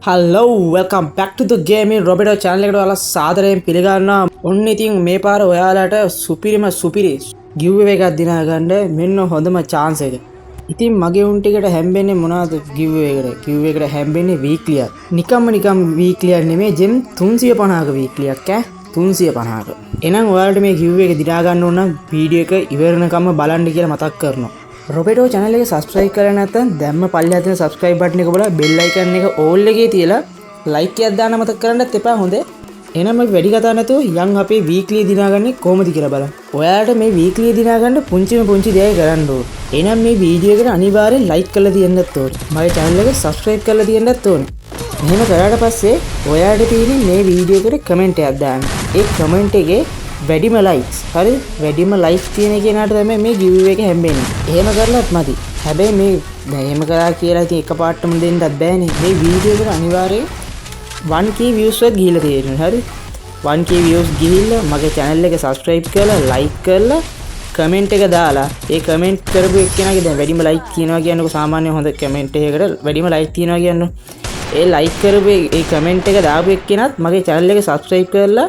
Hello welcome back ටු ද game ඉන් රොබර්ටෝ channel එකට ඔයාලා සාදරයෙන් පිළිගන්නවා. ඔන්න ඉතින් මේ පාර ඔයාලට සුපිරි giveaway එකක් දිනා ගන්න මෙන්න හොඳම chance එක. ඉතින් මගේ උන් ටිකට හැම්බෙන්නේ මොනවද giveaway එකට? giveaway එකට හැම්බෙන්නේ weekly එක. නිකම්ම weekly එක නෙමෙයි gem 350ක weekly එකක් ඈ 350ක. එහෙනම් ඔයාලට මේ giveaway එක දිනා ගන්න ඕන නම් වීඩියෝ එක ඉවරනකම්ම බලන්න කියලා මතක් කරනවා. රොබර්ටෝ channel එක subscribe කරලා නැත්නම් දැම්ම පල්ලෙහා තියෙන subscribe button එක බලලා bell icon එක all එකේ තියලා like එකක් දාන්න මතක කරන්නත් එපා හොඳේ. එහෙනම් අපි වැඩි කතා නැතුව යන් අපේ weekly දිනාගන්නේ කොහොමද කියලා බලන්න. ඔයාලට මේ weekly දිනාගන්න පුංචි දෙයක් කරන්න ඕන. එහෙනම් මේ වීඩියෝ එකට අනිවාර්යෙන් like කරලා තියන්නත් ඕනේ. මගේ channel එක subscribe කරලා තියන්නත් ඕනේ. එහෙම කරාට පස්සේ ඔයාලට තියෙන්නේ මේ වීඩියෝ එකට comment එකක් දාන්න. ඒ comment එකේ වැඩිම ලයික්ස් හරි වැඩිම ලයික්ස් තියෙන කෙනාට තමයි මේ giveaway එක හැම්බෙන්නේ. එහෙම කරලත් මදි. හැබැයි මේ එහෙම කරා කියලා ඉතින් එකපාරටම දෙන්නත් බෑනේ. මේ වීඩියෝ එකට අනිවාර්යයෙන් 1k views වත් ගිහිල්ලා තියෙනවා. හරි 1k views ගිහිල්ලා මගේ channel එක subscribe කරලා like කරලා comment එක දාලා ඒ comment කරපු එක්කෙනාගේ දැන් වැඩිම like තියනවා කියන්නකො සාමාන්‍ය හොඳ comment එකකට වැඩිම like තියනවා කියන්නකො. ඒ like කරපු ඒ comment එක දාපු එක්කෙනාත් මගේ channel එක subscribe කරලා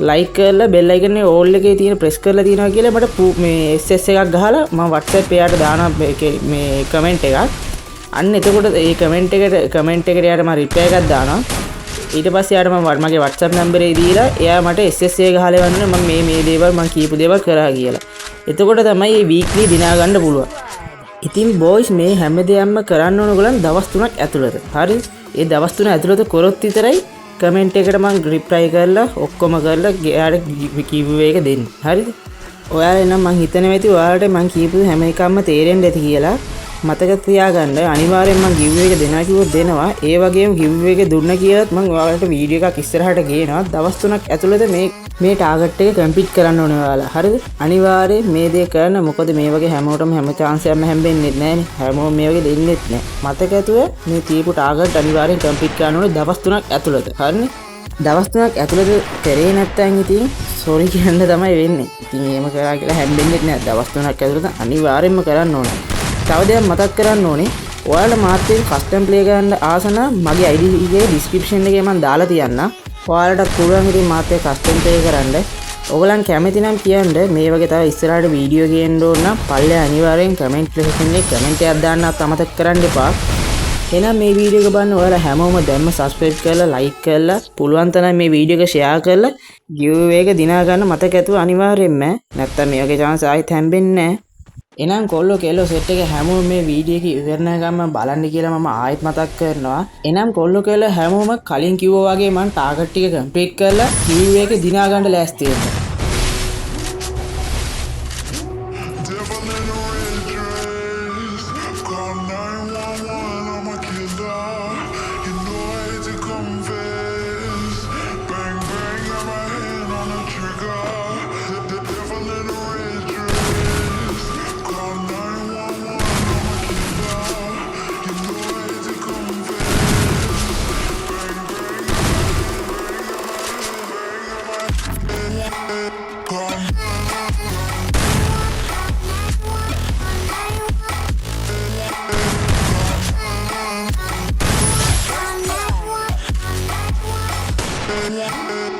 like කරලා bell icon එක all එකේ තියෙන press කරලා තියනවා කියලා මට මේ SS එකක් ගහලා මම WhatsApp එයාට දානවා මේ comment එකක්. අන්න එතකොට ඒ comment එකට එයාට මම reply එකක් දානවා. ඊට පස්සේ එයාට මම මගේ WhatsApp number එක දීලා එයා මට SS එක ගහලා වන්න මම මේ දේවල් මම කියපු දේවල් කරා කියලා. එතකොට තමයි මේ weekly දිනා ගන්න පුළුවන්. ඉතින් boys මේ හැම දෙයක්ම කරන්න ඕන ඔයගොල්ලන් දවස් 3ක් ඇතුළත. හරි? ඒ දවස් 3 ඇතුළත කරොත් විතරයි කමෙන්ට් එකට මම රිප්ලයි කරලා ඔක්කොම කරලා එයාට giveaway එක දෙන්න. හරිද? ඔයාලා නම් මං හිතන්නේ ඇති ඔයාලට මං කියපු හැම එකක්ම තේරෙන්න ඇති කියලා. මතක තියාගන්න අනිවාර්යෙන් මං giveaway එක දෙනවා කිව්වොත් දෙනවා. ඒ වගේම giveaway එක දුන්න කියලාත් මං ඔයාලට වීඩියෝ එකක් ඉස්සරහට ගේනවා. දවස් 3ක් ඇතුළත මේ ටාගට් එක කම්ප්ලීට් කරන්න ඕනේ ඔයාලා. හරිද? අනිවාර්යෙන් මේ දේ කරන්න. මොකද මේ වගේ හැමෝටම හැම chance එකක්ම හැම්බෙන්නේ නැහැනේ. හැමෝම මේ වගේ දෙන්නෙත් නැහැ. මතක ඇතුව මේ තියපු ටාගට් අනිවාර්යෙන් කම්ප්ලීට් කරන්න ඕනේ දවස් 3ක් ඇතුළත. හරිනේ? දවස් 3ක් ඇතුළත කරේ නැත්නම් ඉතින් සෝරි කියන්න තමයි වෙන්නේ. ඉතින් එහෙම කරා කියලා හැම්බෙන්නේ නැහැ. දවස් 3ක් ඇතුළත අනිවාර්යෙන්ම කරන්න ඕනේ. තව දෙයක් මතක් කරන්න ඕනේ. ඔයාලා මාත් එක්ක කස්ටම් ප්ලේ කරන්න ආස නම් මගේ ID එකේ description එකේ මම දාලා තියන්නම්. ඔයාලට පුළුවන් ඉතින් මාත් එක්ක කස්ටම් ප්ලේ කරන්න. ඔයගලන් කැමති නම් කියන්න මේ වගේ තව ඉස්සරහට වීඩියෝ ගේන්න ඕන නම් පල්ලෙහා අනිවාර්යෙන් කමෙන්ට් section එකේ කමෙන්ට් එකක් දාන්නත් අමතක කරන්න එපා. එහෙනම් මේ වීඩියෝ එක බලන්න ඔයාලා හැමෝම දැම්ම subscribe කරලා like කරලා පුළුවන් තරම් මේ වීඩියෝ එක share කරලා giveaway එක දිනා ගන්න මතක ඇතුව අනිවාර්යෙන්ම. නැත්තම් මේ වගේ chance ආයෙත් හම්බෙන්නේ නැහැ. එහෙනම් කොල්ලෝ කෙල්ලෝ සෙට් එක හැමෝම මේ වීඩියෝ එක ඉවරනකම් බලන්න කියලා මම ආයෙත් මතක් කරනවා. එහෙනම් කොල්ලෝ කෙල්ලෝ හැමෝම කලින් කිව්වා වගේ මම ටාගට් ටික කම්ප්ලීට් කරලා giveaway එක දිනා ගන්න ලෑස්ති වෙන්න. Yeah.